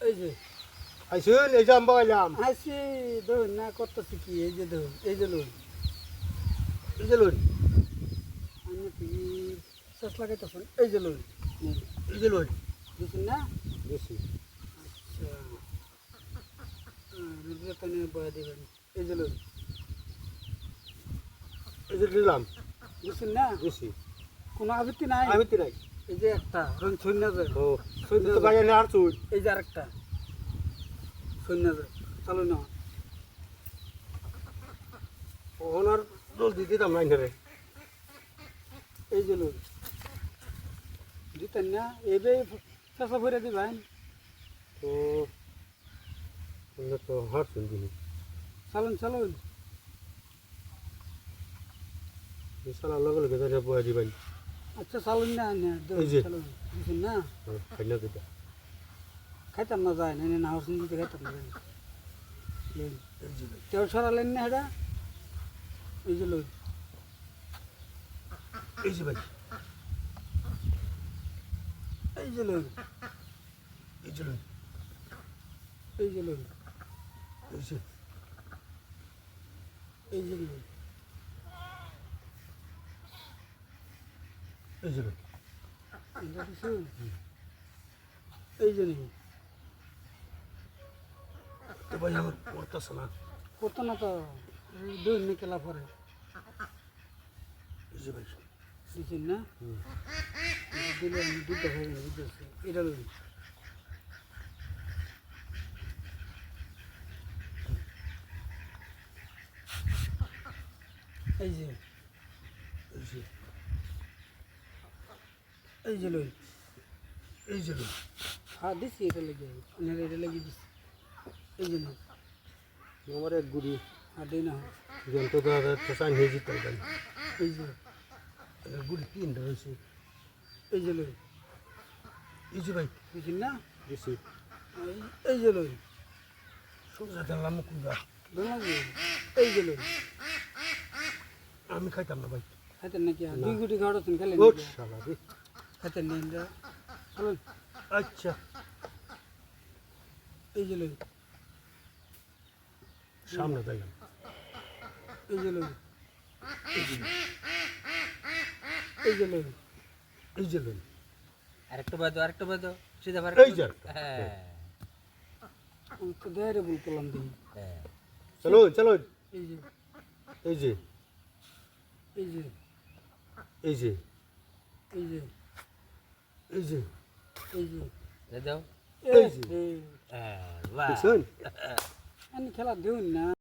এই যে আইসুন এই যে আম পাইলাম আসি ধরুন না করতেছি কি এই যে ধরুন এই যে লোন এই যে লইন আমি কি শেষ লাগাইতেছেন এই যে লোন এই যে লইন বুঝছেন না বেশি আচ্ছা রেডিওতে বয়া দেবেন এই যে লোন এই যে দিলাম বুঝছেন না বেশি কোনো আবৃত্তি নাই আমি তো নাই এই যে একটা রং সৈন্য যায় ও সৈন্য তো বাইরে না আর চুল এই যে আরেকটা সৈন্য যায় চালু না ওনার জলদি দিতাম নাই রে এই যে লোন দিতেন না এবে চেষ্টা করে দিবেন তো ওনার তো হার চুল দিনি চালুন চালুন বিশাল লগে লগে ধরে বয়া দিবেন আচ্ছা চালুন না না এই যে। চালুন বুঝছেন না খাইনা দিতা খাইতাম না যায় না না হরসিন দিতে খাইতাম না লেন এই যে লইন তেল সরালেন না এটা এই যে লোন এই যে ভাই এই যে লোন এই যে লইন এই যে লোন এই যে এই যে লোন এই যে লইন এটা দিছুন এই যে নিন তো ভাই আমার পড়তাছে না করতো না তো দুই নিকেলা পরে এই যে ভাই দিচ্ছেন না দিলে আমি দুটো হয়ে গেল বুঝতেছি এটা লোন এই যে এই যে এই যে লোন এই যে লইন হ্যাঁ দিচ্ছি এটা লেগে অনেক এটা লেগে দিচ্ছি এই যে লোন আমার এক গুড়ি আর দিই না যন্ত্র দাদা তো চাই হয়ে যেতে পারেন এই যে গুড়ি তিনটা রয়েছে এই যে লোন এই যে ভাই বুঝছেন না বেশি এই যে লোন সোজা দিলাম কুড়া ধরলাম যে এই যে লোন আমি খাইতাম না ভাই খাইতেন নাকি আর দুই গুটি খাওয়াচ্ছেন খেলেন ওঠ শালা রে খাইতেন নেই চলুন আচ্ছা এই যে লোন সামনে দিলাম এই যে লোন এই যে এই যে লোন এই যে লইন আরেকটু বাদো সিধা পার এই যে হ্যাঁ আমি তো দেয়ারে ভুল করলাম দিই হ্যাঁ চলুন চলুন এই যে এই যে এই যে এই যে এই যে এই যে এই যে দে দাও এই যে এই হ্যাঁ বাহ দেখছেন আমি খেলা দেউন না